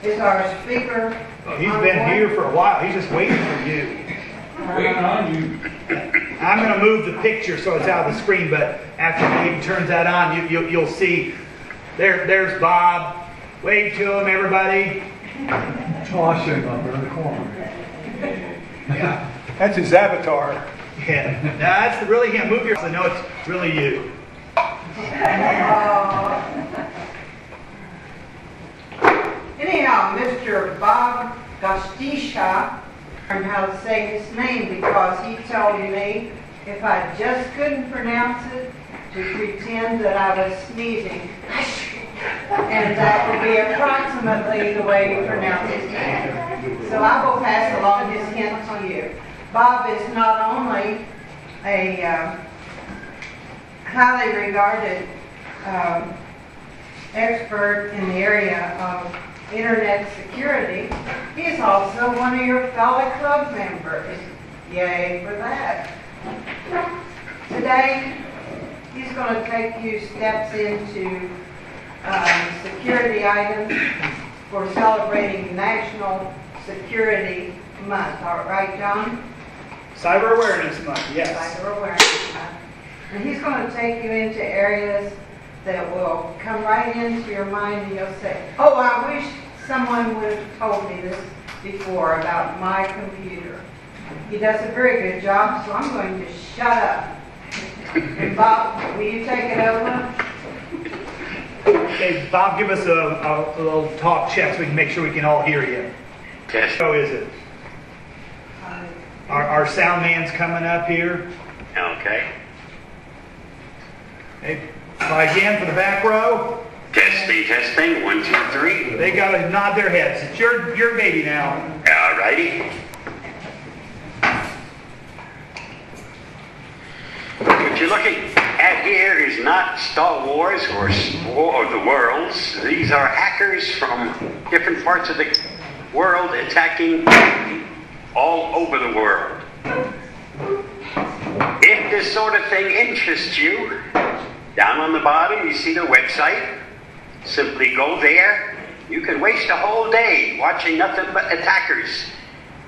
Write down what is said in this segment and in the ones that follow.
Is our speaker? He's been here for a while. He's just waiting for you. Waiting on you. I'm going to move the picture so it's out of the screen, but after Dave turns that on, you'll see. There's Bob. Wave to him, everybody. Tossing up in the corner. Yeah. That's his avatar. Yeah. No, that's really him. Move your. So no, it's really you. Anyhow, Mr. Bob Gostisha learned how to say his name because he told me if I just couldn't pronounce it, to pretend that I was sneezing. And that would be approximately the way you pronounce his name. So I will pass along his hint to you. Bob is not only a highly regarded expert in the area of internet security, he is also one of your fellow club members. Yay for that. Today, he's going to take you steps into security items for celebrating National Security Month. All right, John? Cyber Awareness Month, yes. Cyber Awareness Month. And he's going to take you into areas that will come right into your mind and you'll say, oh, I wish someone would have told me this before about my computer. He does a very good job, so I'm going to shut up. And Bob, will you take it over? Okay, Bob, give us a little talk check so we can make sure we can all hear you. Test. How is it? Our sound man's coming up here. Okay. Okay, try again for the back row. Testing. 1, 2, 3. They got to nod their heads. It's your baby now. All righty. What you're looking at here is not Star Wars or War of the Worlds. These are hackers from different parts of the world attacking all over the world. If this sort of thing interests you, down on the bottom you see the website. Simply go there. You can waste a whole day watching nothing but attackers.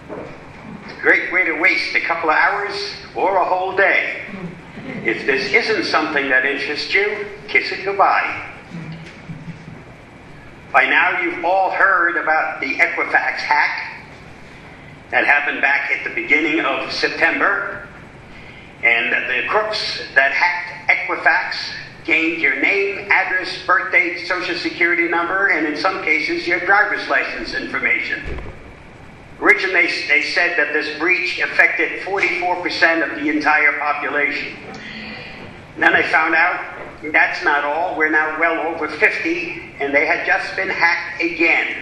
It's a great way to waste a couple of hours or a whole day. If this isn't something that interests you, kiss it goodbye. By now you've all heard about the Equifax hack that happened back at the beginning of September. And the crooks that hacked Equifax gained your name, address, birth date, social security number, and in some cases your driver's license information. Originally, they said that this breach affected 44% of the entire population. And then they found out that's not all. We're now well over 50, and they had just been hacked again.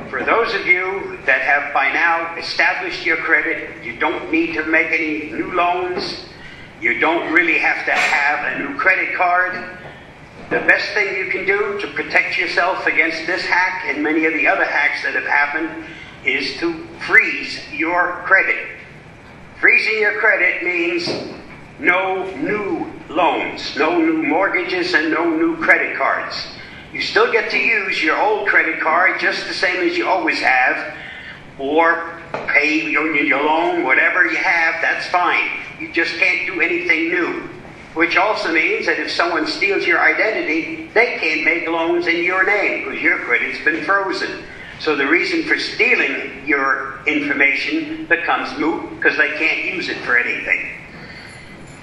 For those of you that have by now established your credit, you don't need to make any new loans. You don't really have to have a new credit card. The best thing you can do to protect yourself against this hack and many of the other hacks that have happened is to freeze your credit. Freezing your credit means no new loans, no new mortgages, and no new credit cards. You still get to use your old credit card just the same as you always have, or pay your loan, whatever you have, that's fine. You just can't do anything new. Which also means that if someone steals your identity, they can't make loans in your name because your credit's been frozen. So the reason for stealing your information becomes moot because they can't use it for anything.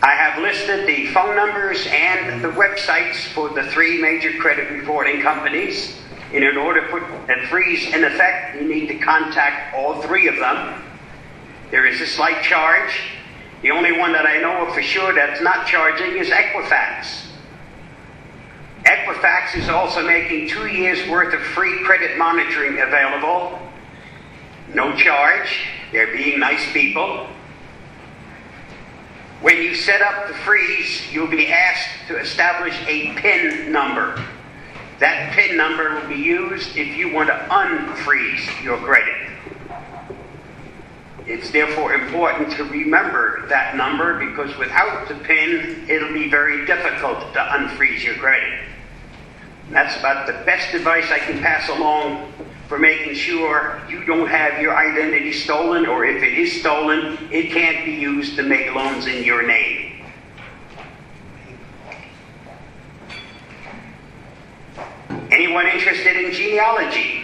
I have listed the phone numbers and the websites for the 3 major credit reporting companies. And in order to put a freeze in effect, you need to contact all 3 of them. There is a slight charge. The only one that I know of for sure that's not charging is Equifax. Equifax is also making 2 years' worth of free credit monitoring available. No charge. They're being nice people. When you set up the freeze, you'll be asked to establish a PIN number. That PIN number will be used if you want to unfreeze your credit. It's therefore important to remember that number because without the PIN, it'll be very difficult to unfreeze your credit. That's about the best advice I can pass along for making sure you don't have your identity stolen, or if it is stolen, it can't be used to make loans in your name. Anyone interested in genealogy?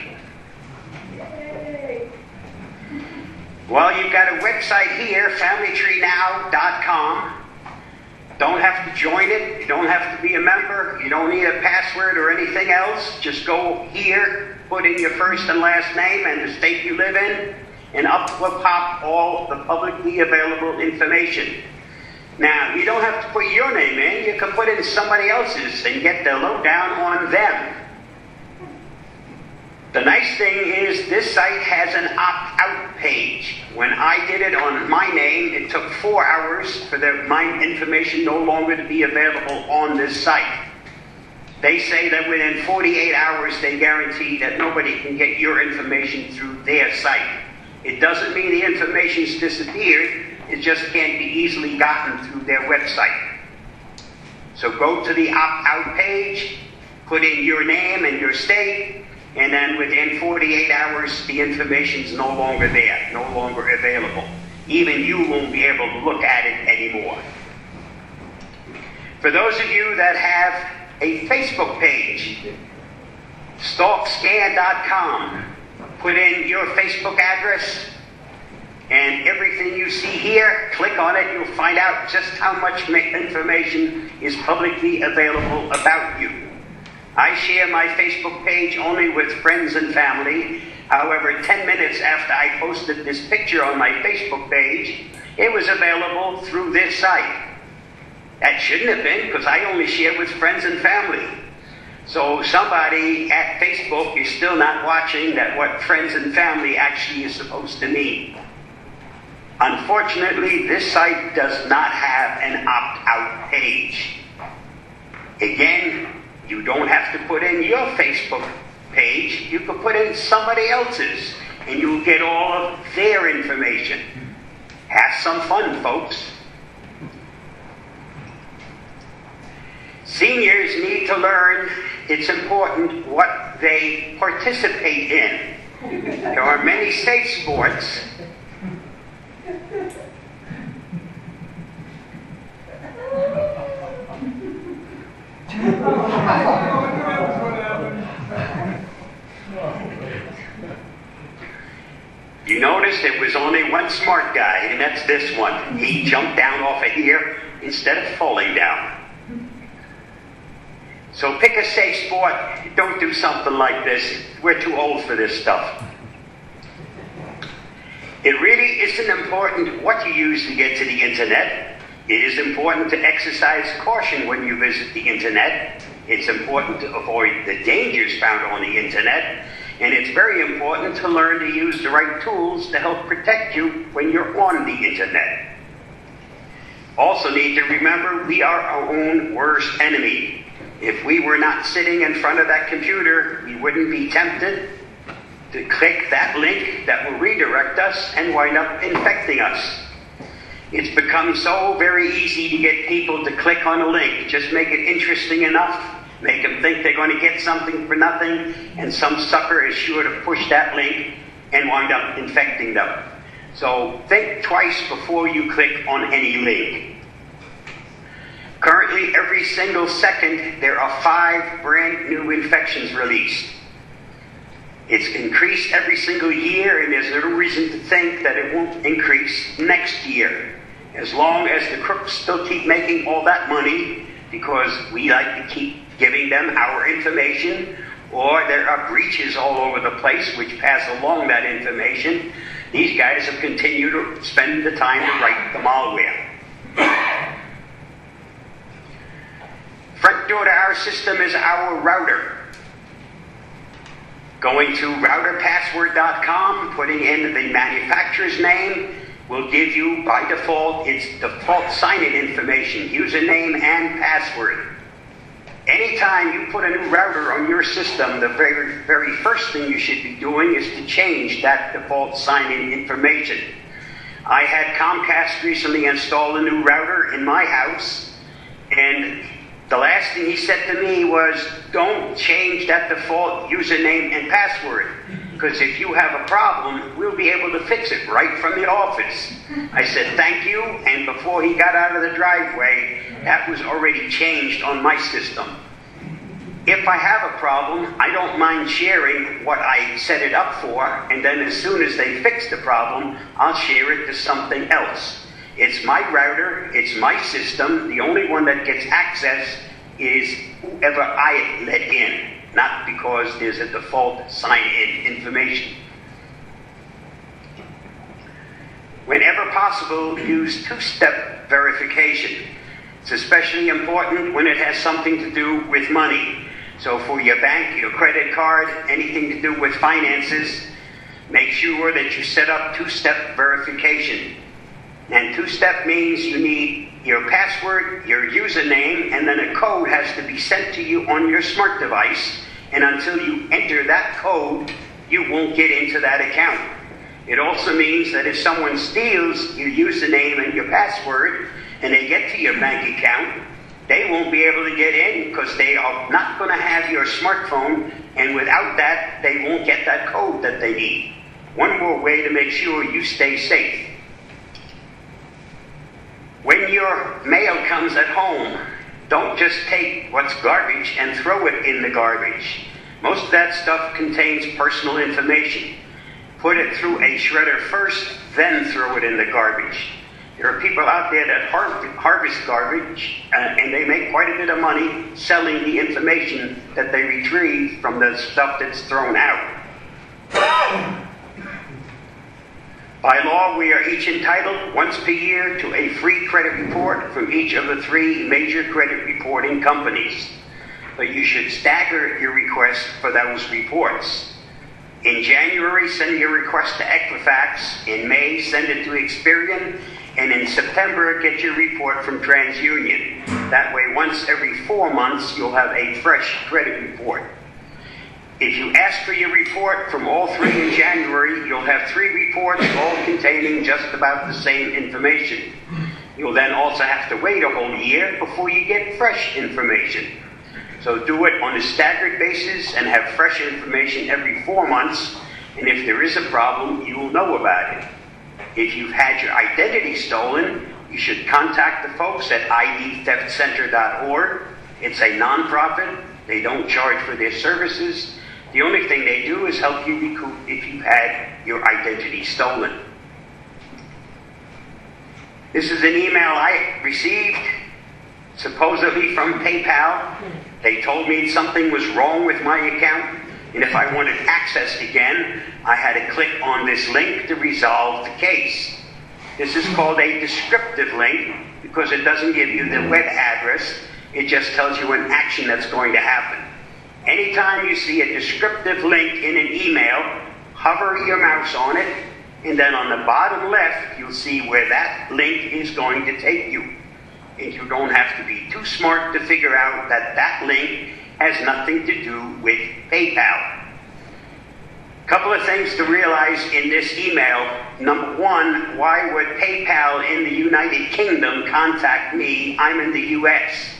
Well, you've got a website here, familytreenow.com. Don't have to join it. You don't have to be a member. You don't need a password or anything else. Just go here, put in your first and last name and the state you live in, and up will pop all the publicly available information. Now, you don't have to put your name in. You can put in somebody else's and get the lowdown on them. The nice thing is this site has an opt-out page. When I did it on my name, it took 4 hours for my information no longer to be available on this site. They say that within 48 hours they guarantee that nobody can get your information through their site. It doesn't mean the information's disappeared, it just can't be easily gotten through their website. So go to the opt-out page, put in your name and your state, and then within 48 hours, the information's no longer there, no longer available. Even you won't be able to look at it anymore. For those of you that have a Facebook page, stalkscan.com, put in your Facebook address, and everything you see here, click on it, you'll find out just how much information is publicly available about you. I share my Facebook page only with friends and family. However, 10 minutes after I posted this picture on my Facebook page, it was available through this site. That shouldn't have been, because I only share with friends and family. So somebody at Facebook is still not watching that what friends and family actually is supposed to mean. Unfortunately, this site does not have an opt-out page. Again, you don't have to put in your Facebook page. You can put in somebody else's, and you'll get all of their information. Have some fun, folks. Seniors need to learn it's important what they participate in. There are many safe sports. You notice there was only one smart guy, and that's this one. He jumped down off of here instead of falling down. So pick a safe sport. Don't do something like this. We're too old for this stuff. It really isn't important what you use to get to the internet. It is important to exercise caution when you visit the internet. It's important to avoid the dangers found on the internet. And it's very important to learn to use the right tools to help protect you when you're on the internet. Also need to remember we are our own worst enemy. If we were not sitting in front of that computer, we wouldn't be tempted to click that link that will redirect us and wind up infecting us. It's become so very easy to get people to click on a link. Just make it interesting enough, make them think they're going to get something for nothing, and some sucker is sure to push that link and wind up infecting them. So think twice before you click on any link. Currently, every single second, there are 5 brand new infections released. It's increased every single year, and there's little reason to think that it won't increase next year. As long as the crooks still keep making all that money, because we like to keep giving them our information, or there are breaches all over the place which pass along that information, these guys have continued to spend the time to write the malware. Front door to our system is our router. Going to routerpassword.com, putting in the manufacturer's name, will give you, by default, its default sign-in information, username and password. Anytime you put a new router on your system, the very first thing you should be doing is to change that default sign-in information. I had Comcast recently install a new router in my house, and The last thing he said to me was, don't change that default username and password, because if you have a problem, we'll be able to fix it right from the office. I said, thank you, and before he got out of the driveway, that was already changed on my system. If I have a problem, I don't mind sharing what I set it up for, and then as soon as they fix the problem, I'll share it to something else. It's my router, it's my system. The only one that gets access is whoever I let in, not because there's a default sign-in information. Whenever possible, use two-step verification. It's especially important when it has something to do with money. So for your bank, your credit card, anything to do with finances, make sure that you set up two-step verification. And two-step means you need your password, your username, and then a code has to be sent to you on your smart device. And until you enter that code, you won't get into that account. It also means that if someone steals your username and your password, and they get to your bank account, they won't be able to get in because they are not going to have your smartphone, and without that, they won't get that code that they need. One more way to make sure you stay safe. When your mail comes at home, don't just take what's garbage and throw it in the garbage. Most of that stuff contains personal information. Put it through a shredder first, then throw it in the garbage. There are people out there that harvest garbage, and they make quite a bit of money selling the information that they retrieve from the stuff that's thrown out. By law, we are each entitled once per year to a free credit report from each of the 3 major credit reporting companies. But you should stagger your request for those reports. In January, send your request to Equifax. In May, send it to Experian. And in September, get your report from TransUnion. That way, once every 4 months, you'll have a fresh credit report. If you ask for your report from all 3 in January, you'll have 3 reports all containing just about the same information. You'll then also have to wait a whole year before you get fresh information. So do it on a staggered basis and have fresh information every 4 months. And if there is a problem, you will know about it. If you've had your identity stolen, you should contact the folks at IDTheftCenter.org. It's a nonprofit. They don't charge for their services. The only thing they do is help you recoup if you've had your identity stolen. This is an email I received, supposedly from PayPal. They told me something was wrong with my account, and if I wanted access again, I had to click on this link to resolve the case. This is called a descriptive link because it doesn't give you the web address. It just tells you an action that's going to happen. Anytime you see a descriptive link in an email, hover your mouse on it, and then on the bottom left, you'll see where that link is going to take you. And you don't have to be too smart to figure out that that link has nothing to do with PayPal. Couple of things to realize in this email. Number one, why would PayPal in the United Kingdom contact me? I'm in the US.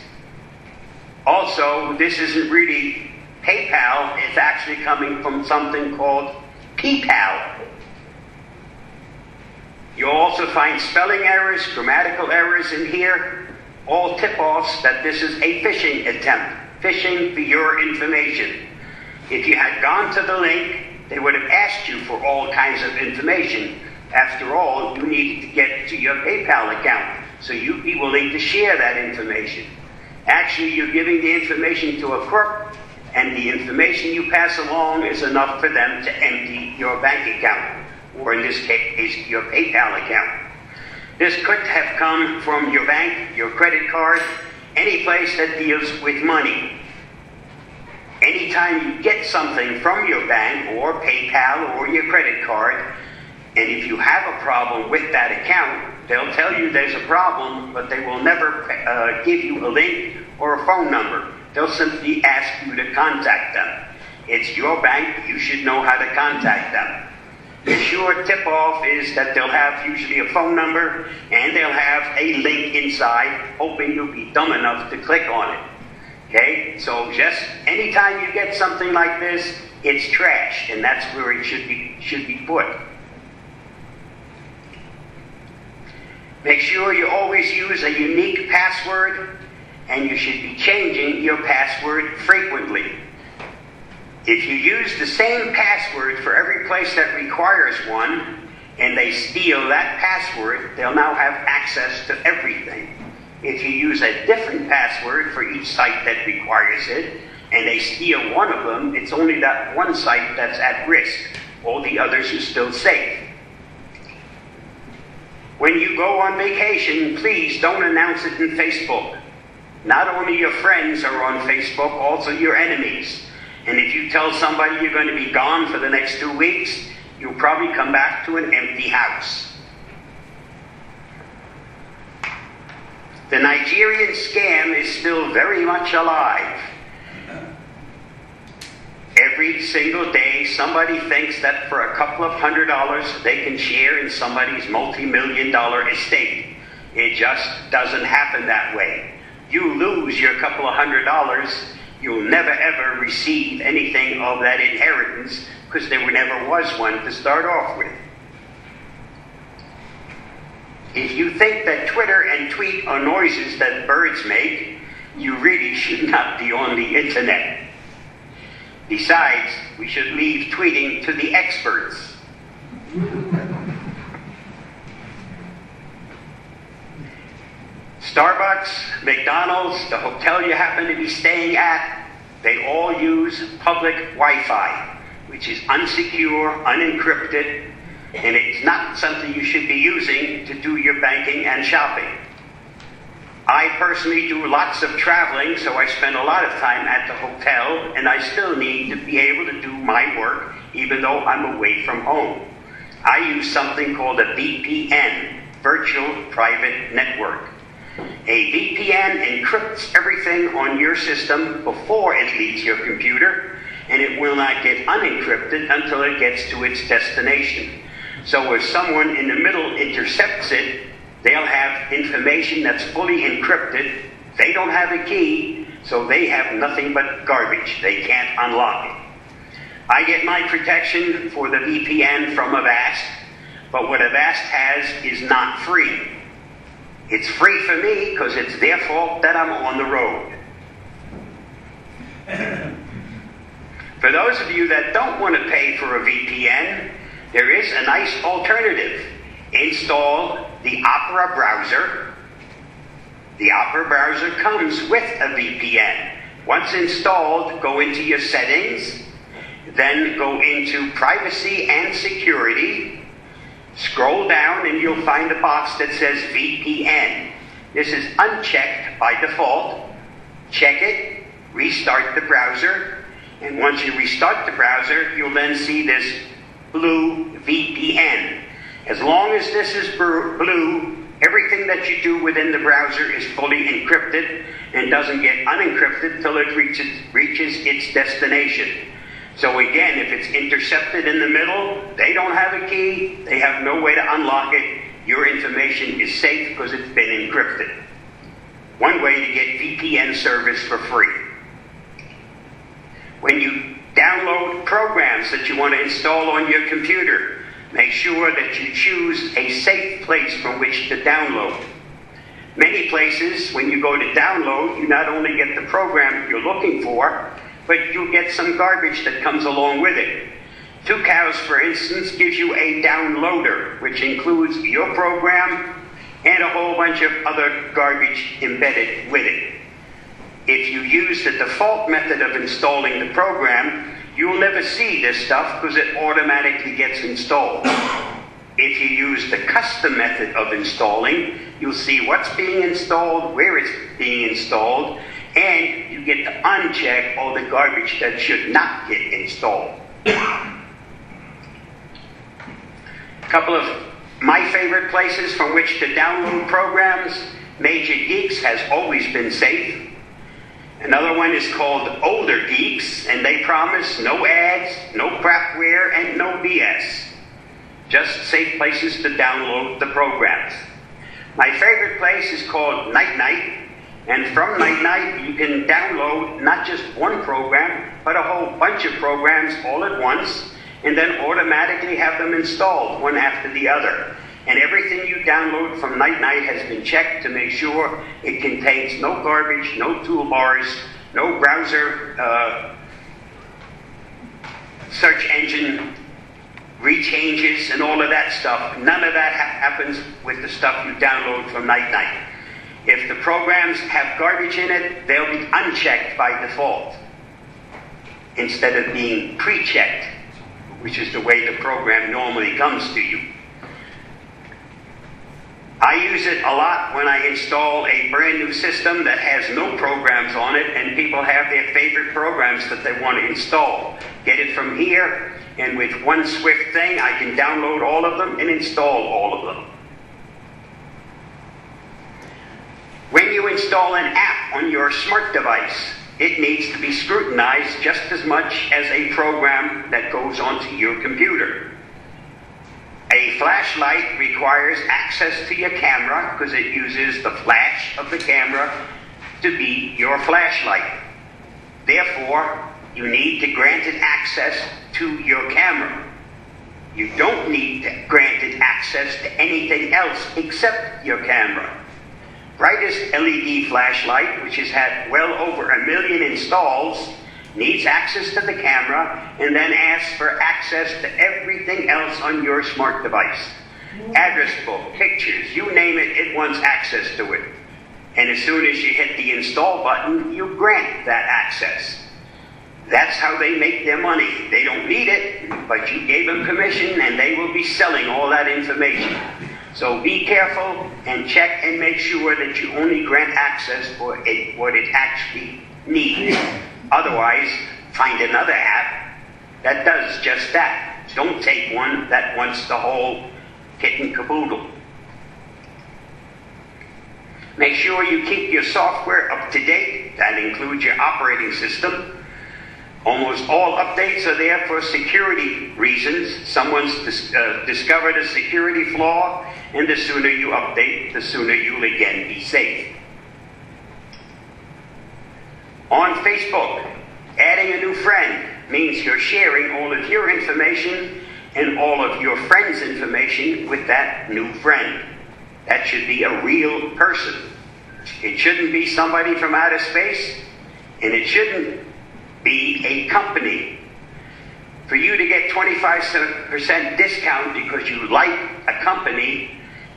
Also, this isn't really PayPal. It's actually coming from something called PayPal. You'll also find spelling errors, grammatical errors in here, all tip-offs that this is a phishing attempt, phishing for your information. If you had gone to the link, they would have asked you for all kinds of information. After all, you needed to get to your PayPal account, so you'd be willing to share that information. Actually, you're giving the information to a crook, and the information you pass along is enough for them to empty your bank account, or in this case, your PayPal account. This could have come from your bank, your credit card, any place that deals with money. Anytime you get something from your bank or PayPal or your credit card, and if you have a problem with that account, they'll tell you there's a problem, but they will never give you a link or a phone number. They'll simply ask you to contact them. It's your bank, you should know how to contact them. The sure tip-off is that they'll have usually a phone number and they'll have a link inside, hoping you'll be dumb enough to click on it. Okay? So just anytime you get something like this, it's trash, and that's where it should be put. Make sure you always use a unique password, and you should be changing your password frequently. If you use the same password for every place that requires one, and they steal that password, they'll now have access to everything. If you use a different password for each site that requires it, and they steal one of them, it's only that one site that's at risk. All the others are still safe. When you go on vacation, please don't announce it in Facebook. Not only your friends are on Facebook, also your enemies. And if you tell somebody you're going to be gone for the next 2 weeks, you'll probably come back to an empty house. The Nigerian scam is still very much alive. Every single day, somebody thinks that for a couple of $100 they can share in somebody's multi-million-dollar estate. It just doesn't happen that way. You lose your couple of $100, you'll never ever receive anything of that inheritance because there never was one to start off with. If you think that Twitter and tweet are noises that birds make, you really should not be on the internet. Besides, we should leave tweeting to the experts. Starbucks, McDonald's, the hotel you happen to be staying at, they all use public Wi-Fi, which is unsecure, unencrypted, and it's not something you should be using to do your banking and shopping. I personally do lots of traveling, so I spend a lot of time at the hotel, and I still need to be able to do my work even though I'm away from home. I use something called a VPN, Virtual Private Network. A VPN encrypts everything on your system before it leaves your computer, and it will not get unencrypted until it gets to its destination. So if someone in the middle intercepts it, they'll have information that's fully encrypted. They don't have a key, so they have nothing but garbage. They can't unlock it. I get my protection for the VPN from Avast, but what Avast has is not free. It's free for me because it's their fault that I'm on the road. For those of you that don't want to pay for a VPN, there is a nice alternative. Install the Opera browser. The Opera browser comes with a VPN. Once installed, go into your settings, then go into privacy and security. Scroll down and you'll find a box that says VPN. This is unchecked by default. Check it, restart the browser, and once you restart the browser, you'll then see this blue VPN. As long as this is blue, everything that you do within the browser is fully encrypted and doesn't get unencrypted till it reaches its destination. So again, if it's intercepted in the middle, they don't have a key, they have no way to unlock it, your information is safe because it's been encrypted. One way to get VPN service for free. When you download programs that you want to install on your computer, make sure that you choose a safe place from which to download. Many places, when you go to download, you not only get the program you're looking for, but you get some garbage that comes along with it. Tucows, for instance, gives you a downloader, which includes your program and a whole bunch of other garbage embedded with it. If you use the default method of installing the program, you'll never see this stuff because it automatically gets installed. If you use the custom method of installing, you'll see what's being installed, where it's being installed, and you get to uncheck all the garbage that should not get installed. A couple of my favorite places from which to download programs. Major Geeks has always been safe. Another one is called Older Geeks, and they promise no ads, no crapware, and no BS. Just safe places to download the programs. My favorite place is called Night Night, And from Night Night, you can download not just one program, but a whole bunch of programs all at once, and then automatically have them installed one after the other. And everything you download from Night Night has been checked to make sure it contains no garbage, no toolbars, no browser search engine rechanges and all of that stuff. None of that happens with the stuff you download from Night Night. If the programs have garbage in it, they'll be unchecked by default instead of being pre-checked, which is the way the program normally comes to you. I use it a lot when I install a brand new system that has no programs on it and people have their favorite programs that they want to install. Get it from here, and with one swift thing I can download all of them and install all of them. When you install an app on your smart device, it needs to be scrutinized just as much as a program that goes onto your computer. A flashlight requires access to your camera because it uses the flash of the camera to be your flashlight. Therefore, you need to grant it access to your camera. You don't need granted access to anything else except your camera. Brightest LED flashlight, which has had well over 1 million installs, needs access to the camera and then asks for access to everything else on your smart device. Address book, pictures, you name it, it wants access to it. And as soon as you hit the install button, you grant that access. That's how they make their money. They don't need it, but you gave them permission and they will be selling all that information. So be careful and check and make sure that you only grant access for what it actually needs. Otherwise, find another app that does just that. Don't take one that wants the whole kit and caboodle. Make sure you keep your software up to date. That includes your operating system. Almost all updates are there for security reasons. Someone's discovered a security flaw, and the sooner you update, the sooner you'll again be safe. On Facebook, adding a new friend means you're sharing all of your information and all of your friends' information with that new friend. That should be a real person. It shouldn't be somebody from outer space, and it shouldn't be a company. For you to get 25% discount because you like a company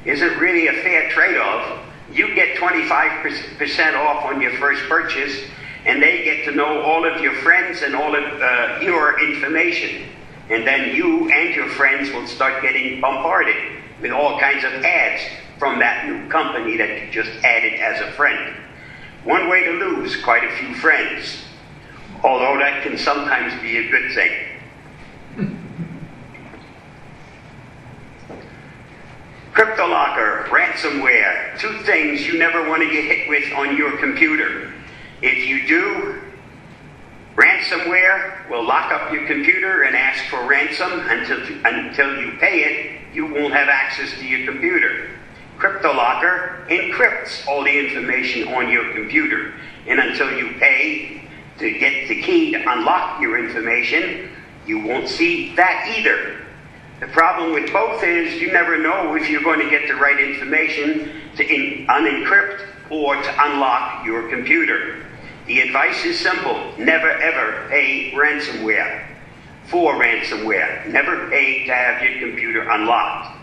isn't really a fair trade-off. You get 25% off on your first purchase, and they get to know all of your friends and all of your information. And then you and your friends will start getting bombarded with all kinds of ads from that new company that you just added as a friend. One way to lose quite a few friends, although that can sometimes be a good thing. CryptoLocker, ransomware, two things you never want to get hit with on your computer. If you do, ransomware will lock up your computer and ask for ransom until you pay it. You won't have access to your computer. CryptoLocker encrypts all the information on your computer, and until you pay to get the key to unlock your information, you won't see that either. The problem with both is you never know if you're going to get the right information to unencrypt or to unlock your computer. The advice is simple: never ever pay ransomware. For ransomware, never pay to have your computer unlocked.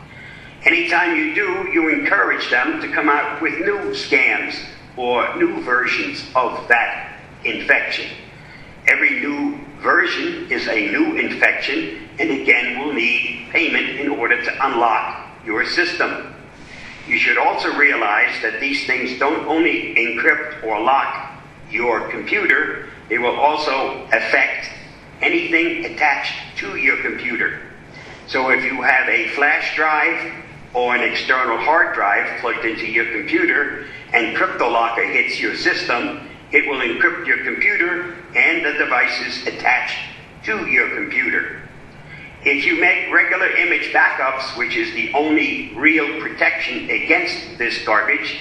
Anytime you do, you encourage them to come out with new scams or new versions of that infection. Every new version is a new infection, and again will need payment in order to unlock your system. You should also realize that these things don't only encrypt or lock your computer, they will also affect anything attached to your computer. So if you have a flash drive or an external hard drive plugged into your computer and CryptoLocker hits your system, it will encrypt your computer and the devices attached to your computer. If you make regular image backups, which is the only real protection against this garbage,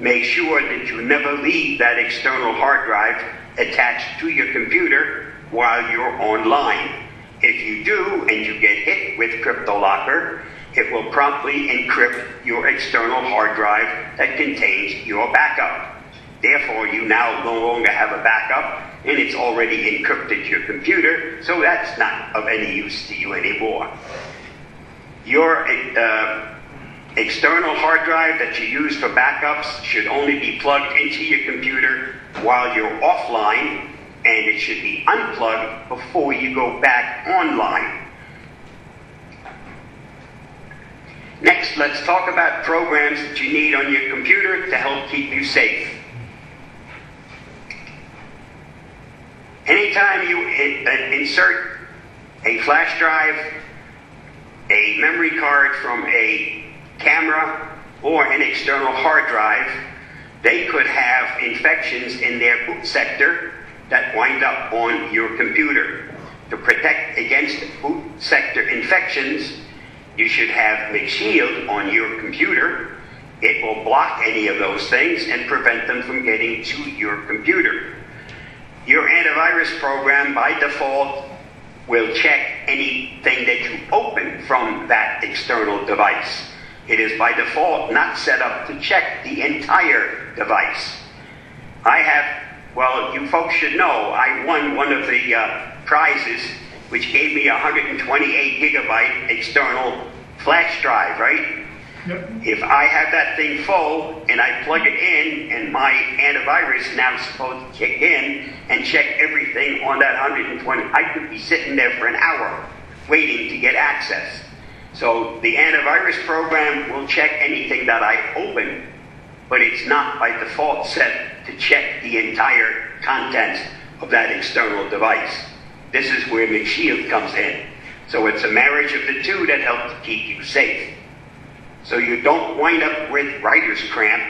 make sure that you never leave that external hard drive attached to your computer while you're online. If you do and you get hit with CryptoLocker, it will promptly encrypt your external hard drive that contains your backup. Therefore, you now no longer have a backup, and it's already encrypted your computer, so that's not of any use to you anymore. Your external hard drive that you use for backups should only be plugged into your computer while you're offline, and it should be unplugged before you go back online. Next, let's talk about programs that you need on your computer to help keep you safe. Anytime you insert a flash drive, a memory card from a camera, or an external hard drive, they could have infections in their boot sector that wind up on your computer. To protect against boot sector infections, you should have McShield on your computer. It will block any of those things and prevent them from getting to your computer. Your antivirus program, by default, will check anything that you open from that external device. It is by default not set up to check the entire device. You folks should know, I won one of the prizes, which gave me a 128 gigabyte external flash drive, right? Yep. If I have that thing full and I plug it in, and my antivirus now is supposed to kick in and check everything on that 120, I could be sitting there for an hour waiting to get access. So the antivirus program will check anything that I open, but it's not by default set to check the entire contents of that external device. This is where McShield comes in. So it's a marriage of the two that helps to keep you safe. So you don't wind up with writer's cramp.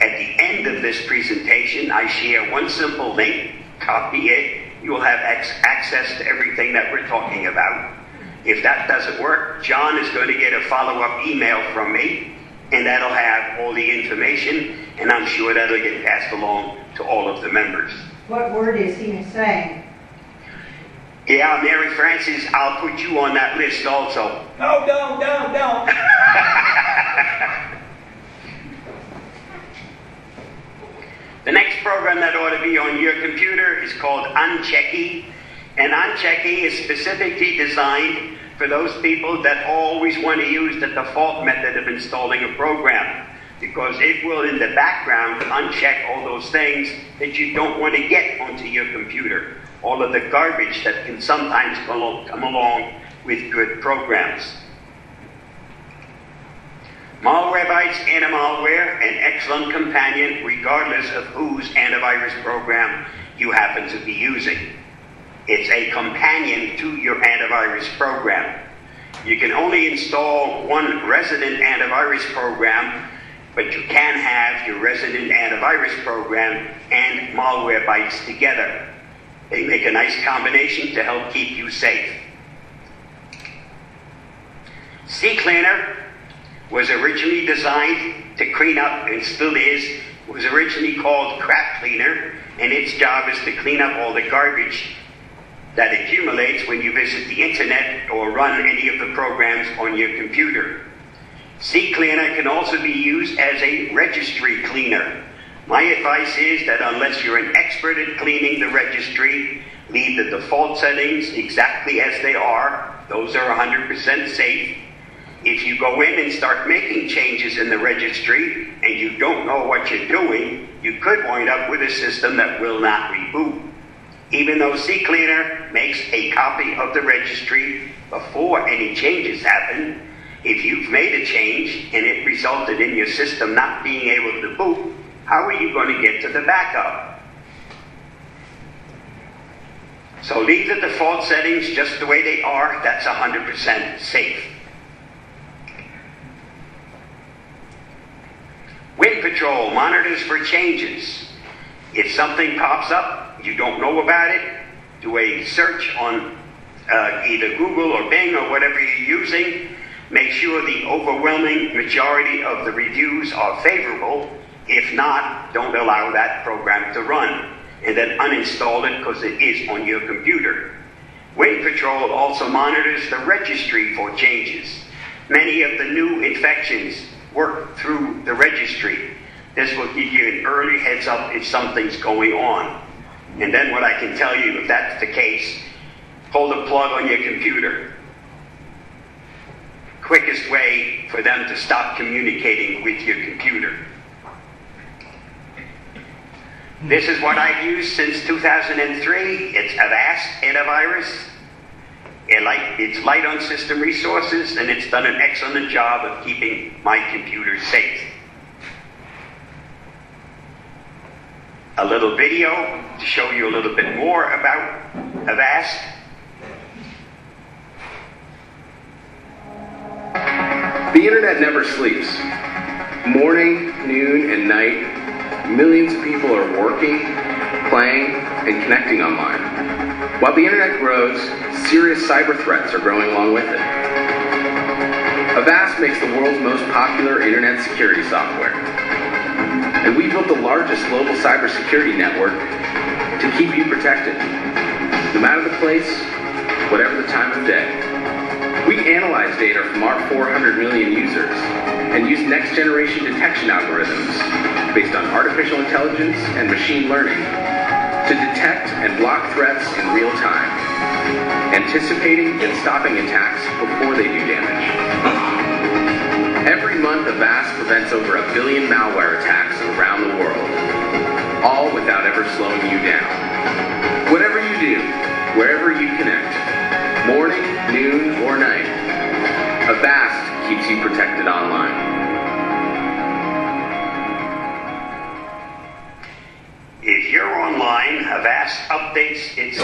At the end of this presentation, I share one simple link, copy it, you will have access to everything that we're talking about. If that doesn't work, John is going to get a follow-up email from me, and that'll have all the information, and I'm sure that'll get passed along to all of the members. What word is he saying? Yeah, Mary Frances, I'll put you on that list also. No, don't. The next program that ought to be on your computer is called Unchecky. And Unchecky is specifically designed for those people that always want to use the default method of installing a program, because it will, in the background, uncheck all those things that you don't want to get onto your computer. All of the garbage that can sometimes come along with good programs. Malwarebytes Antimalware, an excellent companion regardless of whose antivirus program you happen to be using. It's a companion to your antivirus program. You can only install one resident antivirus program, but you can have your resident antivirus program and Malwarebytes together. They make a nice combination to help keep you safe. CCleaner was originally designed to clean up, and still is. It was originally called Crap Cleaner, and its job is to clean up all the garbage that accumulates when you visit the internet or run any of the programs on your computer. CCleaner can also be used as a registry cleaner. My advice is that unless you're an expert at cleaning the registry, leave the default settings exactly as they are. Those are 100% safe. If you go in and start making changes in the registry and you don't know what you're doing, you could wind up with a system that will not reboot. Even though CCleaner makes a copy of the registry before any changes happen, if you've made a change and it resulted in your system not being able to boot, how are you going to get to the backup? So leave the default settings just the way they are. That's 100% safe. WinPatrol monitors for changes. If something pops up, you don't know about it, do a search on either Google or Bing or whatever you're using. Make sure the overwhelming majority of the reviews are favorable. If not, don't allow that program to run, and then uninstall it because it is on your computer. Wind Patrol also monitors the registry for changes. Many of the new infections work through the registry. This will give you an early heads up if something's going on. And then what I can tell you, if that's the case, pull the plug on your computer. Quickest way for them to stop communicating with your computer. This is what I've used since 2003. It's Avast Antivirus. It's light on system resources, and it's done an excellent job of keeping my computer safe. A little video to show you a little bit more about Avast. The internet never sleeps. Morning, noon, and night, millions of people are working, playing, and connecting online. While the internet grows, serious cyber threats are growing along with it. Avast makes the world's most popular internet security software. And we built the largest global cybersecurity network to keep you protected, no matter the place, whatever the time of day. We analyze data from our 400 million users and use next-generation detection algorithms based on artificial intelligence and machine learning to detect and block threats in real time, anticipating and stopping attacks before they do damage. Every month, Avast prevents over 1 billion malware attacks around the world, all without ever slowing you down. Whatever you do, wherever you connect, morning, noon, or night, Avast keeps you protected online. If you're online, Avast updates its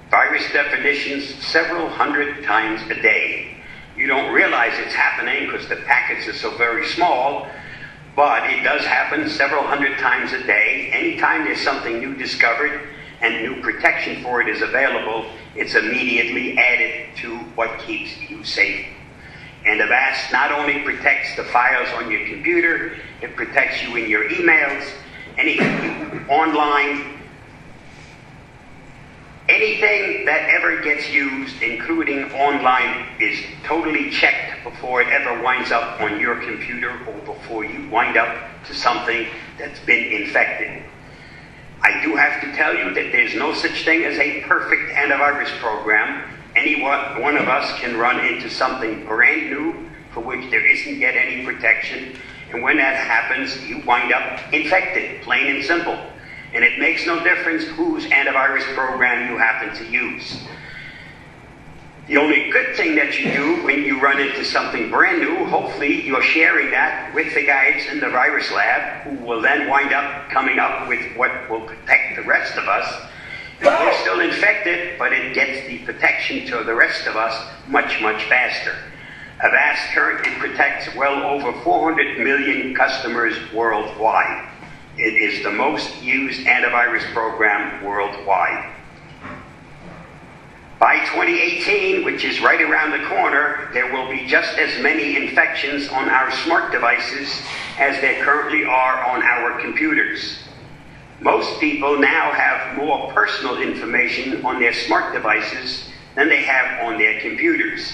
virus definitions several hundred times a day. You don't realize it's happening because the packets are so very small, but it does happen several hundred times a day. Anytime there's something new discovered and new protection for it is available, it's immediately added to what keeps you safe. And Avast not only protects the files on your computer, it protects you in your emails, anything online, anything that ever gets used, including online, is totally checked before it ever winds up on your computer or before you wind up to something that's been infected. I do have to tell you that there's no such thing as a perfect antivirus program. Any one of us can run into something brand new for which there isn't yet any protection. And when that happens, you wind up infected, plain and simple. And it makes no difference whose antivirus program you happen to use. The only good thing that you do when you run into something brand new, hopefully you're sharing that with the guys in the virus lab, who will then wind up coming up with what will protect the rest of us. We're still infected, but it gets the protection to the rest of us much, much faster. Avast currently protects well over 400 million customers worldwide. It is the most used antivirus program worldwide. By 2018, which is right around the corner, there will be just as many infections on our smart devices as there currently are on our computers. Most people now have more personal information on their smart devices than they have on their computers.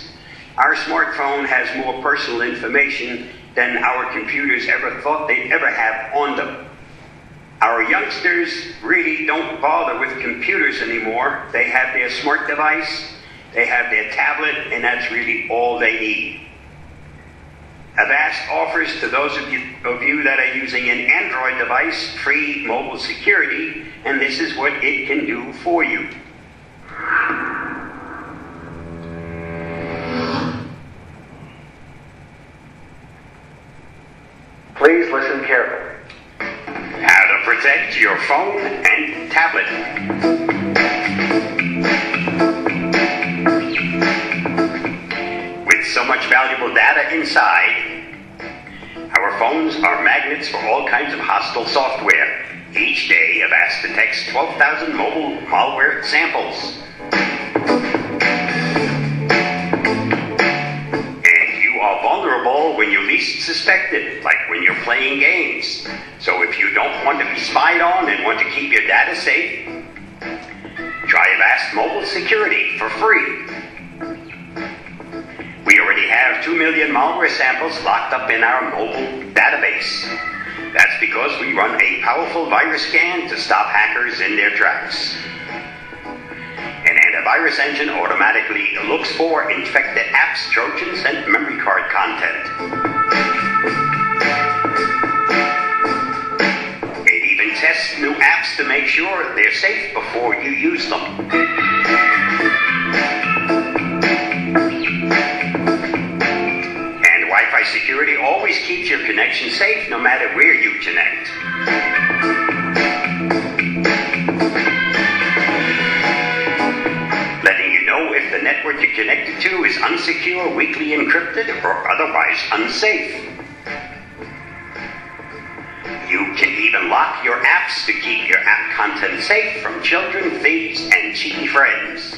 Our smartphone has more personal information than our computers ever thought they'd ever have on them. Our youngsters really don't bother with computers anymore. They have their smart device, they have their tablet, and that's really all they need. Avast offers to those of you that are using an Android device free mobile security, and this is what it can do for you. Please listen carefully. How to protect your phone and tablet. With so much valuable data inside, our phones are magnets for all kinds of hostile software. Each day, Avast detects 12,000 mobile malware samples. And you are vulnerable when you least least suspected, like when you're playing games. So if you don't want to be spied on and want to keep your data safe, try Avast Mobile Security for free. We already have 2 million malware samples locked up in our mobile database. That's because we run a powerful virus scan to stop hackers in their tracks. An antivirus engine automatically looks for infected apps, trojans, and memory card content. It even tests new apps to make sure they're safe before you use them. And Wi-Fi security always keeps your connection safe no matter where you connect. If the network you're connected to is unsecure, weakly encrypted, or otherwise unsafe. You can even lock your apps to keep your app content safe from children, thieves, and cheaty friends.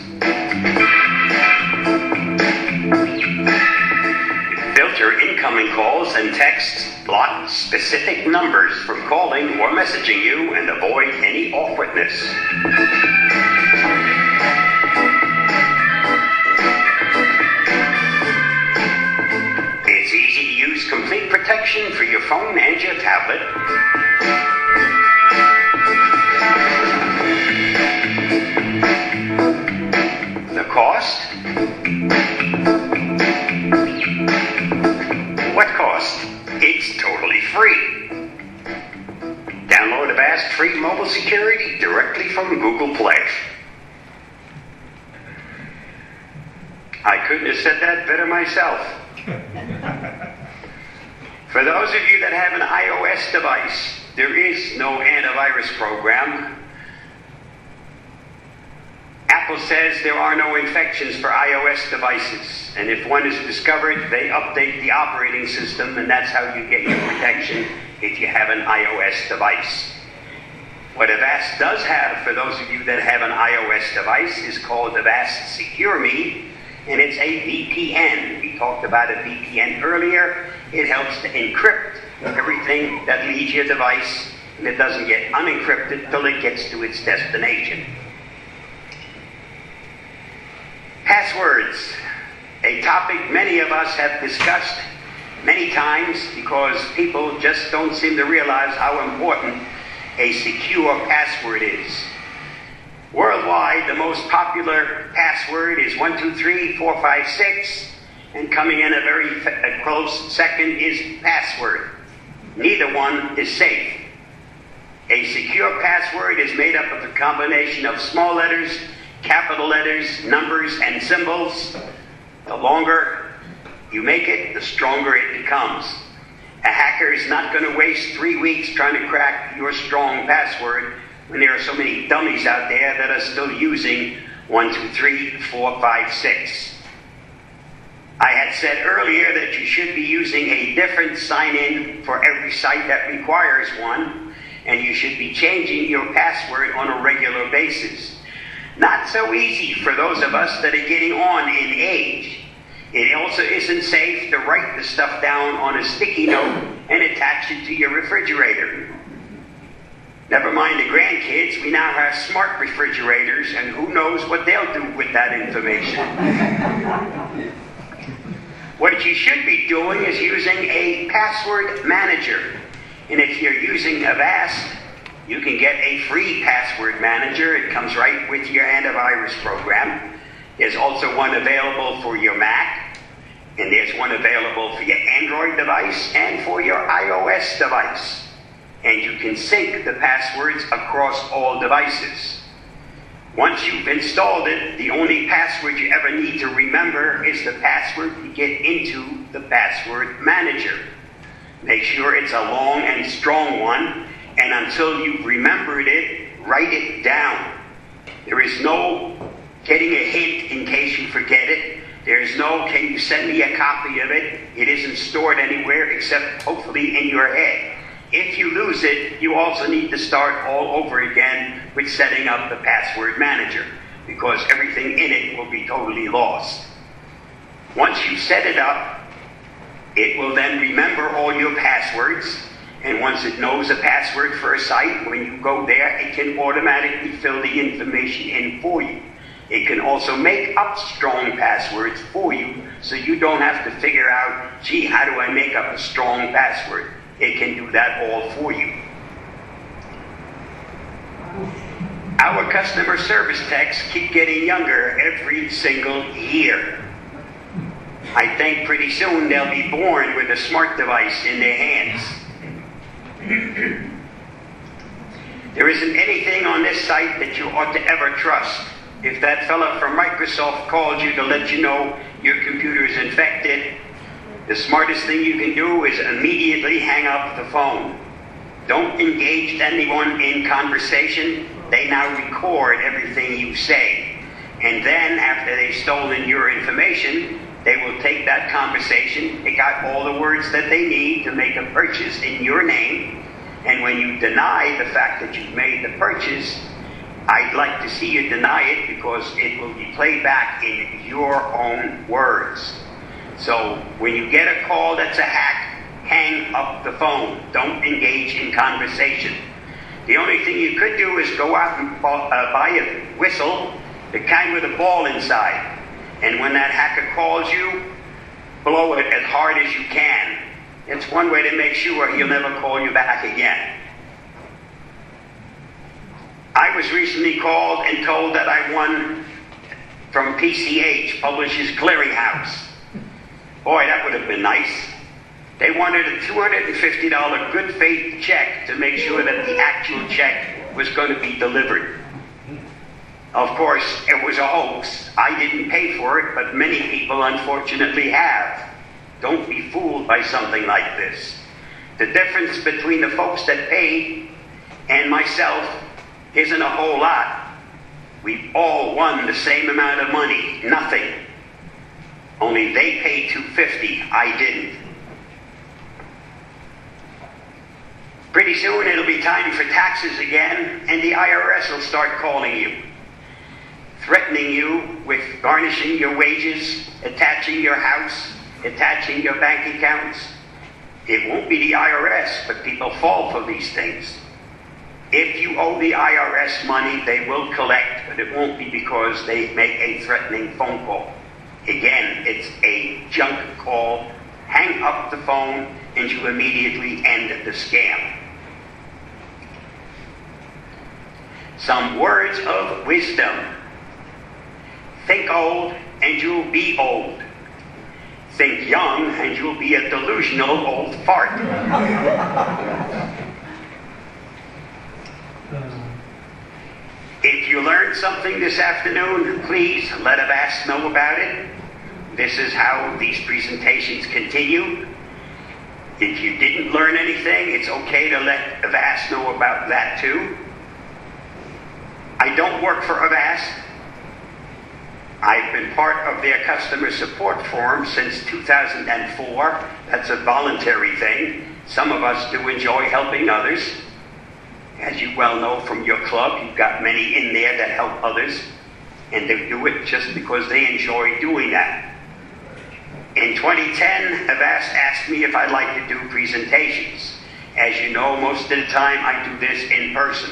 Filter incoming calls and texts, block specific numbers from calling or messaging you, and avoid any awkwardness. It's easy to use complete protection for your phone and your tablet. The cost? What cost? It's totally free. Download Avast free mobile security directly from Google Play. I couldn't have said that better myself. For those of you that have an iOS device, there is no antivirus program. Apple says there are no infections for iOS devices, and if one is discovered, they update the operating system, and that's how you get your protection if you have an iOS device. What Avast does have for those of you that have an iOS device is called Avast Secure Me, and it's a VPN. We talked about a VPN earlier. It helps to encrypt everything that leaves your device, and it doesn't get unencrypted till it gets to its destination. Passwords, a topic many of us have discussed many times because people just don't seem to realize how important a secure password is. Worldwide, the most popular password is 123456, and coming in a very close second is password. Neither one is safe. A secure password is made up of a combination of small letters, capital letters, numbers, and symbols. The longer you make it, the stronger it becomes. A hacker is not going to waste 3 weeks trying to crack your strong password when there are so many dummies out there that are still using 123456. I had said earlier that you should be using a different sign-in for every site that requires one, and you should be changing your password on a regular basis. Not so easy for those of us that are getting on in age. It also isn't safe to write the stuff down on a sticky note and attach it to your refrigerator. Never mind the grandkids, we now have smart refrigerators, and who knows what they'll do with that information. What you should be doing is using a password manager. And if you're using Avast, you can get a free password manager. It comes right with your antivirus program. There's also one available for your Mac, and there's one available for your Android device and for your iOS device. And you can sync the passwords across all devices. Once you've installed it, the only password you ever need to remember is the password to get into the password manager. Make sure it's a long and strong one, and until you've remembered it, write it down. There is no getting a hint in case you forget it. There is no, can you send me a copy of it? It isn't stored anywhere except hopefully in your head. If you lose it, you also need to start all over again with setting up the password manager, because everything in it will be totally lost. Once you set it up, It will then remember all your passwords, and once it knows a password for a site, when you go there, it can automatically fill the information in for you. It can also make up strong passwords for you, so you don't have to figure out, gee, how do I make up a strong password? It can do that all for you. Our customer service techs keep getting younger every single year. I think pretty soon they'll be born with a smart device in their hands. There isn't anything on this site that you ought to ever trust. If that fella from Microsoft called you to let you know your computer is infected, the smartest thing you can do is immediately hang up the phone. Don't engage anyone in conversation. They now record everything you say. And then, after they've stolen your information, they will take that conversation, pick out all the words that they need to make a purchase in your name, and when you deny the fact that you've made the purchase, I'd like to see you deny it, because it will be played back in your own words. So when you get a call that's a hack, hang up the phone. Don't engage in conversation. The only thing you could do is go out and buy a whistle, the kind with a ball inside. And when that hacker calls you, blow it as hard as you can. It's one way to make sure he'll never call you back again. I was recently called and told that I won from PCH, Publishers Clearinghouse. Boy, that would have been nice. They wanted a $250 good faith check to make sure that the actual check was going to be delivered. Of course, it was a hoax. I didn't pay for it, but many people unfortunately have. Don't be fooled by something like this. The difference between the folks that paid and myself isn't a whole lot. We've all won the same amount of money, nothing. Only they paid $250, I didn't. Pretty soon it'll be time for taxes again, and the IRS will start calling you, threatening you with garnishing your wages, attaching your house, attaching your bank accounts. It won't be the IRS, but people fall for these things. If you owe the IRS money, they will collect, but it won't be because they make a threatening phone call. Again, it's a junk call. Hang up the phone and you immediately end the scam. Some words of wisdom. Think old and you'll be old. Think young and you'll be a delusional old fart. If you learned something this afternoon, please let Avast know about it. This is how these presentations continue. If you didn't learn anything, it's okay to let Avast know about that too. I don't work for Avast. I've been part of their customer support forum since 2004. That's a voluntary thing. Some of us do enjoy helping others. As you well know from your club, you've got many in there that help others, and they do it just because they enjoy doing that. In 2010, Avast asked me if I'd like to do presentations. As you know, most of the time I do this in person.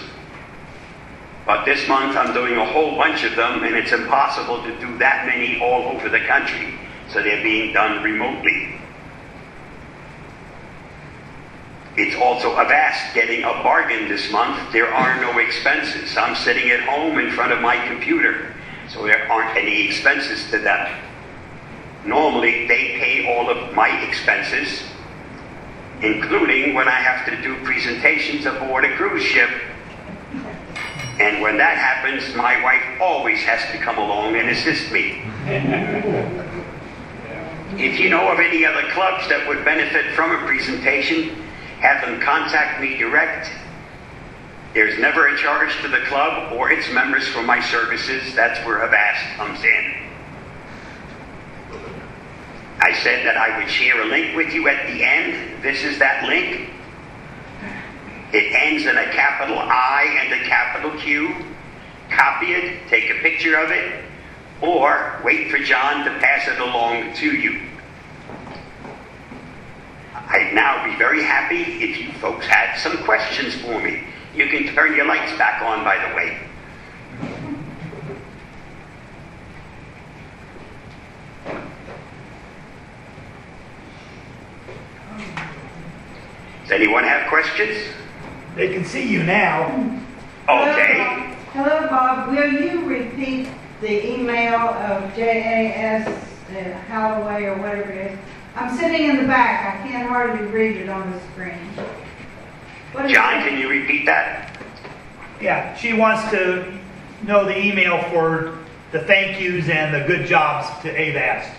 But this month I'm doing a whole bunch of them, and it's impossible to do that many all over the country, so they're being done remotely. It's also Avast getting a bargain this month. There are no expenses. I'm sitting at home in front of my computer, so there aren't any expenses to them. Normally, they pay all of my expenses, including when I have to do presentations aboard a cruise ship. And when that happens, my wife always has to come along and assist me. If you know of any other clubs that would benefit from a presentation, have them contact me direct. There's never a charge to the club or its members for my services. That's where Avast comes in. I said that I would share a link with you at the end. This is that link. It ends in a capital I and a capital Q. Copy it, take a picture of it, or wait for John to pass it along to you. I'd now be very happy if you folks had some questions for me. You can turn your lights back on, by the way. Does anyone have questions? They can see you now. Okay. Hello, Bob. Will you repeat the email of JAS Holloway or whatever it is? I'm sitting in the back. I can't hardly read it on the screen. What is John, it? can you repeat that? Yeah, she wants to know the email for the thank yous and the good jobs to Avast.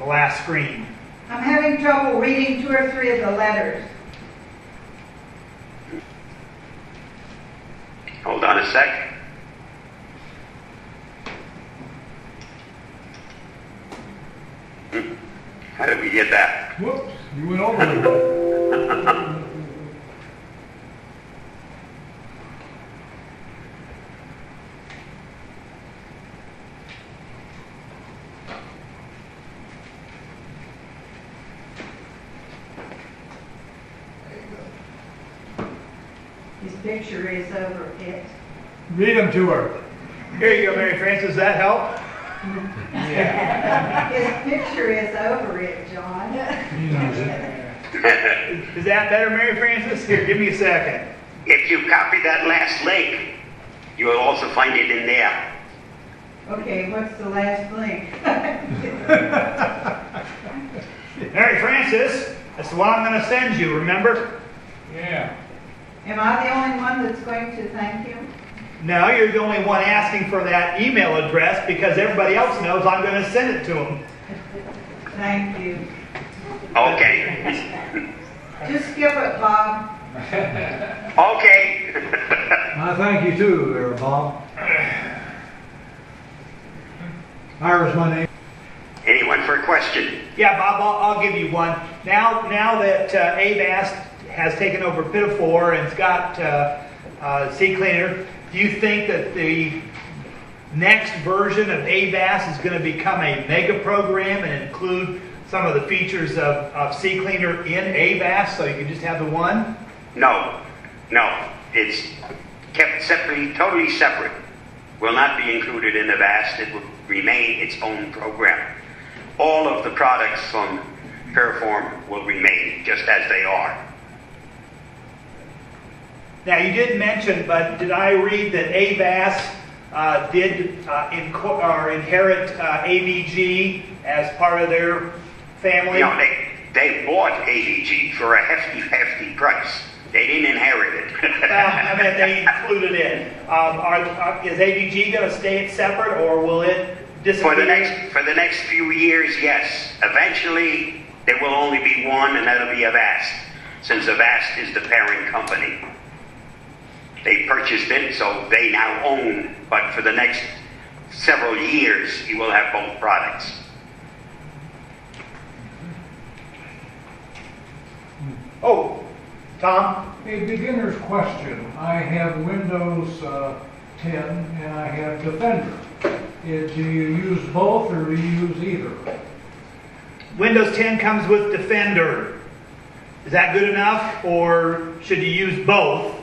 The last screen. I'm having trouble reading 2 or 3 of the letters. Hold on a sec. How did we get that? Whoops, you went over it. His picture is over it. Read them to her. Here you go, Mary Frances. Does that help? His picture is over it, John. He knows it. Is that better, Mary Frances? Here, give me a second. If you copy that last link, you will also find it in there. Okay, what's the last link? Mary Frances, that's the one I'm going to send you, remember? Yeah. Am I the only one that's going to thank you? No, you're the only one asking for that email address because everybody else knows I'm going to send it to them. Thank you. Okay. Just skip it, Bob. Okay. I thank you too, there, Bob. Ira's my name. Anyone for a question? Yeah, Bob, I'll give you one. Now that Avast has taken over Pinafore and it's got CCleaner, do you think that the next version of Avast is going to become a mega program and include some of the features of CCleaner in Avast so you can just have the one? No. It's kept separately, totally separate. Will not be included in Avast. It will remain its own program. All of the products from Paraform will remain just as they are. Now, you did mention, but did I read that Avast did inherit AVG as part of their family? No, they bought AVG for a hefty price. They didn't inherit it. Well, I mean, they included it. Is AVG going to stay separate, or will it disappear? For the next few years, yes. Eventually, there will only be one, and that'll be Avast, since Avast is the parent company. They purchased it, so they now own, but for the next several years, you will have both products. Oh, Tom? A beginner's question. I have Windows 10 and I have Defender. Do you use both or do you use either? Windows 10 comes with Defender. Is that good enough, or should you use both?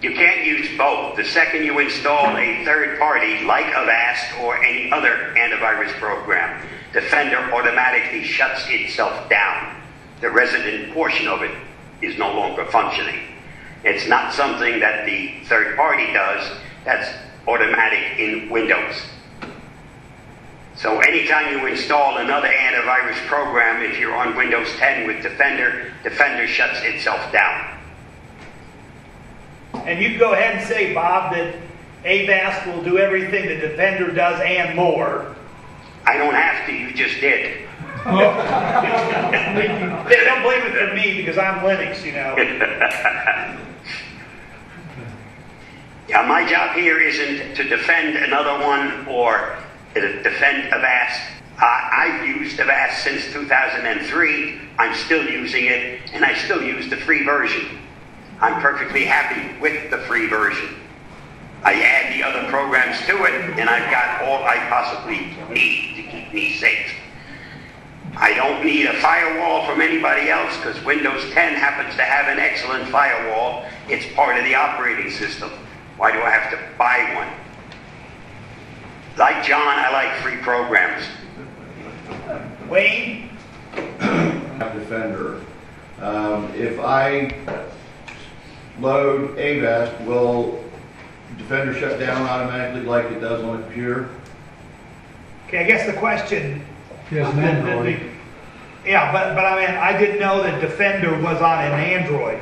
You can't use both. The second you install a third party like Avast or any other antivirus program, Defender automatically shuts itself down. The resident portion of it is no longer functioning. It's not something that the third party does. That's automatic in Windows. So anytime you install another antivirus program, if you're on Windows 10 with Defender, Defender shuts itself down. And you can go ahead and say, Bob, that Avast will do everything that Defender does and more. I don't have to, you just did. They don't blame it for me because I'm Linux, you know. Yeah, my job here isn't to defend another one or to defend Avast. I've used Avast since 2003. I'm still using it, and I still use the free version. I'm perfectly happy with the free version. I add the other programs to it, and I've got all I possibly need to keep me safe. I don't need a firewall from anybody else because Windows 10 happens to have an excellent firewall. It's part of the operating system. Why do I have to buy one? Like John, I like free programs. Wayne? Defender. If I load Avast, will Defender shut down automatically like it does on a computer? Okay, I guess the question. Yes, an Android. Yeah, but I mean, I didn't know that Defender was on an Android.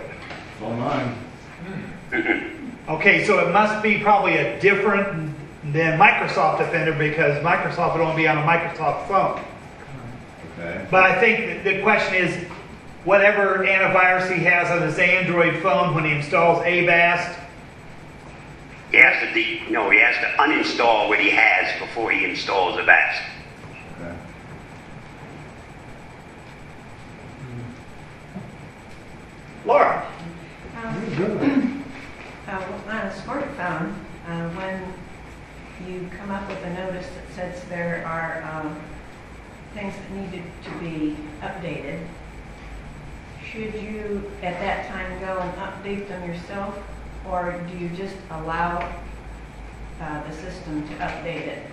It's on mine. Okay, so it must be probably a different than Microsoft Defender because Microsoft would only be on a Microsoft phone. Okay. But I think that the question is, whatever antivirus he has on his Android phone when he installs Avast, He has to he has to uninstall what he has before he installs Avast. Okay. Laura. On a smartphone, when you come up with a notice that says there are things that needed to be updated, should you at that time go and update them yourself, or do you just allow the system to update it?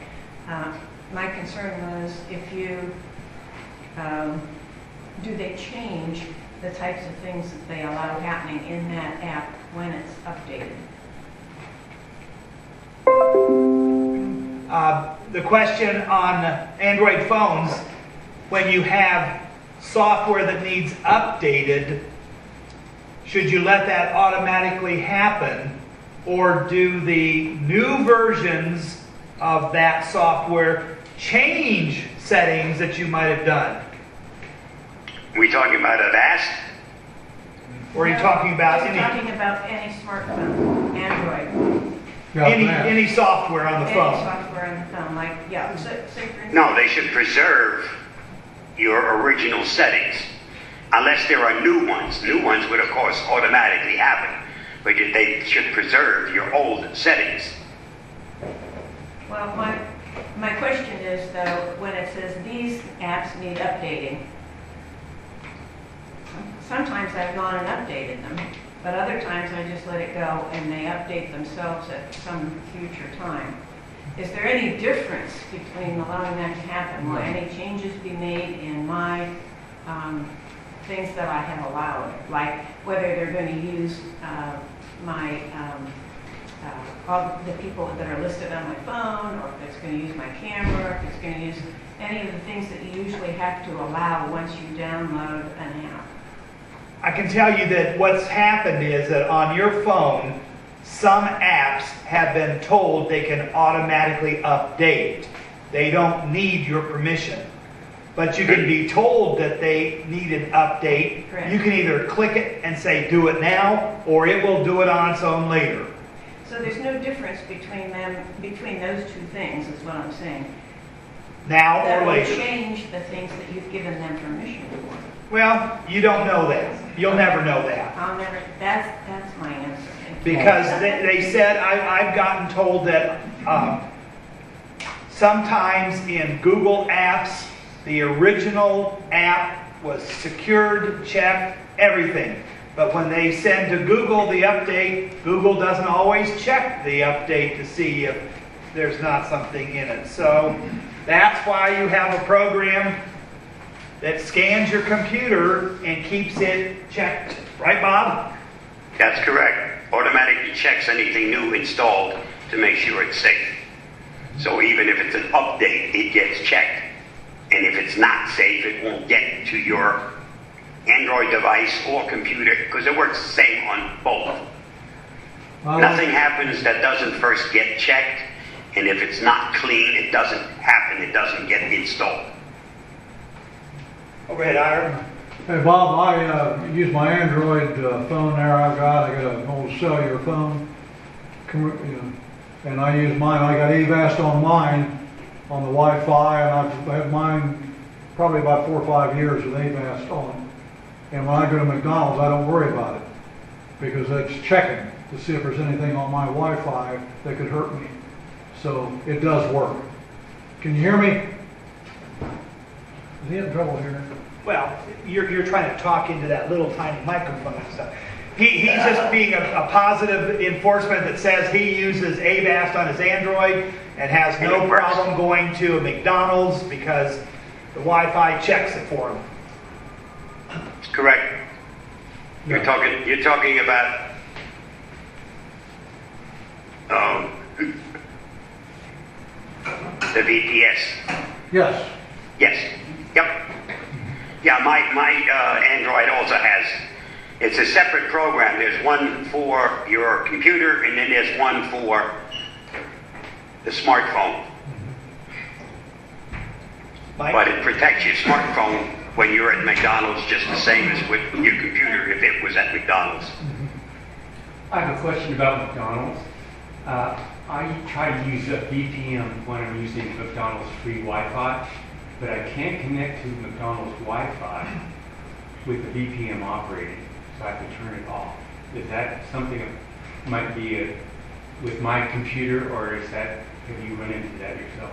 My concern was if you, do they change the types of things that they allow happening in that app when it's updated? The question on Android phones, when you have software that needs updated, should you let that automatically happen, or do the new versions of that software change settings that you might have done? Are we talking about Avast? Or are you talking about I'm talking about any smartphone, Android, any software on the any phone? software on the phone, like, yeah, so, say for instance. No, they should preserve your original settings, unless there are new ones. New ones would, of course, automatically happen, but they should preserve your old settings. Well, my question is, though, when it says these apps need updating, sometimes I've gone and updated them, but other times I just let it go and they update themselves at some future time. Is there any difference between allowing that to happen? Will any changes be made in my things that I have allowed? Like whether they're going to use all the people that are listed on my phone, or if it's going to use my camera, if it's going to use any of the things that you usually have to allow once you download an app. I can tell you that what's happened is that on your phone, some apps have been told they can automatically update. They don't need your permission. But you can be told that they need an update. Correct. You can either click it and say do it now, or it will do it on its own later. So there's no difference between those two things, is what I'm saying. Now That or will later. change the things that you've given them permission for. Well, you don't know that. You'll never know that. I'll never, that's my answer. Because they said, I've gotten told that sometimes in Google apps, the original app was secured, checked, everything. But when they send to Google the update, Google doesn't always check the update to see if there's not something in it. So that's why you have a program that scans your computer and keeps it checked. Right, Bob? That's correct. Automatically checks anything new installed to make sure it's safe. So even if it's an update, it gets checked. And if it's not safe, it won't get to your Android device or computer, because it works the same on both. Nothing happens that doesn't first get checked, and if it's not clean, it doesn't happen, it doesn't get installed. Overhead, Ira. Hey Bob, I use my Android phone there I got an old cellular phone, and I use mine. I got Avast on mine on the Wi-Fi, and I've had mine probably about 4 or 5 years with Avast on. And when I go to McDonald's, I don't worry about it because it's checking to see if there's anything on my Wi-Fi that could hurt me. So it does work. Can you hear me? he having trouble hearing? Well, you're trying to talk into that little tiny microphone and stuff. He's just being a positive enforcement that says he uses Avast on his Android and has no problem going to a McDonald's because the Wi-Fi checks it for him. Correct. You're talking about the VPS. Yes. Yes. Yep. Yeah, my Android also has. It's a separate program. There's one for your computer, and then there's one for the smartphone. Mike? But it protects your smartphone when you're at McDonald's just the same as with your computer if it was at McDonald's. I have a question about McDonald's. I try to use a VPN when I'm using McDonald's free Wi-Fi, but I can't connect to McDonald's Wi-Fi with the VPN operating, so I have to turn it off. Is that something that might be with my computer, or is that, have you run into that yourself?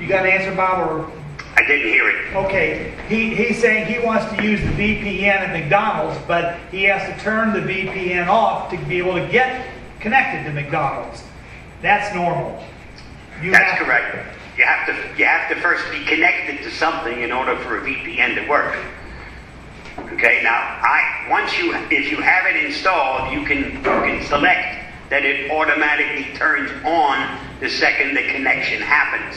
You got an answer, Bob? Or I didn't hear it. okay, he's saying he wants to use the VPN at McDonald's, but he has to turn the VPN off to be able to get connected to McDonald's. That's normal. That's correct. You have to first be connected to something in order for a VPN to work. Okay. Now, if you have it installed, you can select that it automatically turns on the second the connection happens.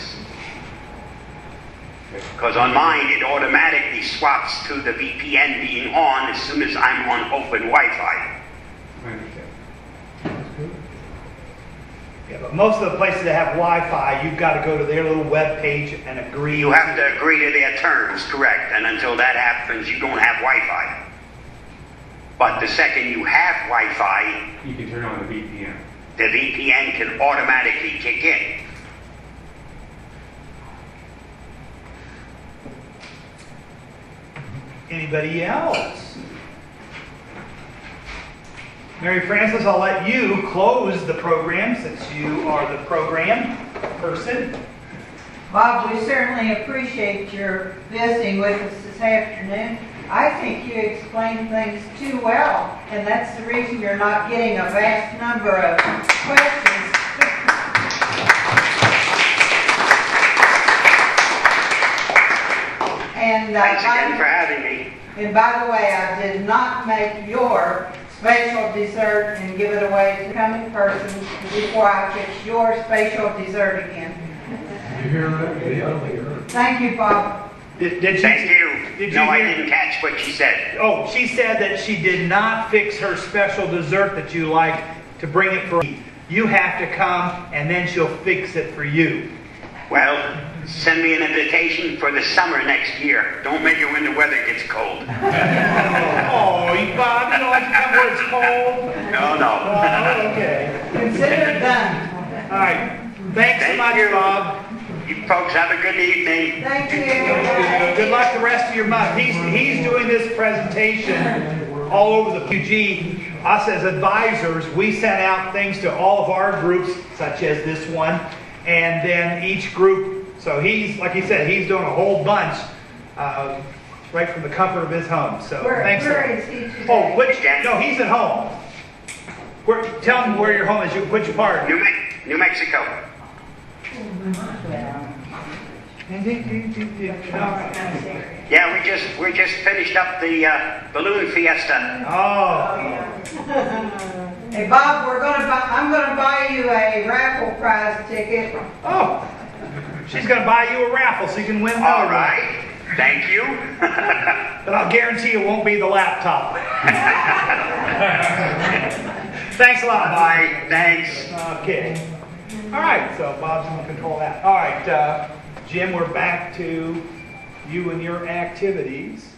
Because on mine, it automatically swaps to the VPN being on as soon as I'm on open Wi-Fi. I understand. Yeah, but most of the places that have Wi-Fi, you've got to go to their little web page and agree. You have to agree to their terms, correct? And until that happens, you don't have Wi-Fi. But the second you have Wi-Fi, You can turn on the VPN. the VPN can automatically kick in. Anybody else? Mary Frances, I'll let you close the program since you are the program person. Bob, we certainly appreciate your visiting with us this afternoon. I think you explained things too well, and that's the reason you're not getting a vast number of questions. And Thanks again for having me. And by the way, I did not make your special dessert and give it away to the coming person before I fix your special dessert again. Did you hear that? Yeah, I don't think you heard. Thank you, Bob. Did she, Thank you. Did No, you I hear- didn't catch what she said. Oh, she said that she did not fix her special dessert that you like to bring it for you. You have to come and then she'll fix it for you. Well, send me an invitation for the summer next year. Don't make it when the weather gets cold. Oh, Bob, you don't like to come where it's cold? No, no. Oh, okay. Consider it done. All right. Thanks so Thank much, you. Bob. You folks have a good evening. Thank you. Good luck the rest of your month. He's doing this presentation all over the PG. Us as advisors, we sent out things to all of our groups, such as this one, and then each group. So he's, like he said, he's doing a whole bunch right from the comfort of his home. So thanks. Where is he today? Oh, no, he's at home. Tell him where your home is. Which part? New Mexico. Yeah, we just finished up the balloon fiesta. Oh. Hey, Bob, I'm gonna buy you a raffle prize ticket. Oh. She's going to buy you a raffle so you can win another All one. right. Thank you. But I'll guarantee it won't be the laptop. Thanks a lot, Bob. Bye. Thanks. Okay. All right, so Bob's going to control that. All right, Jim, we're back to you and your activities.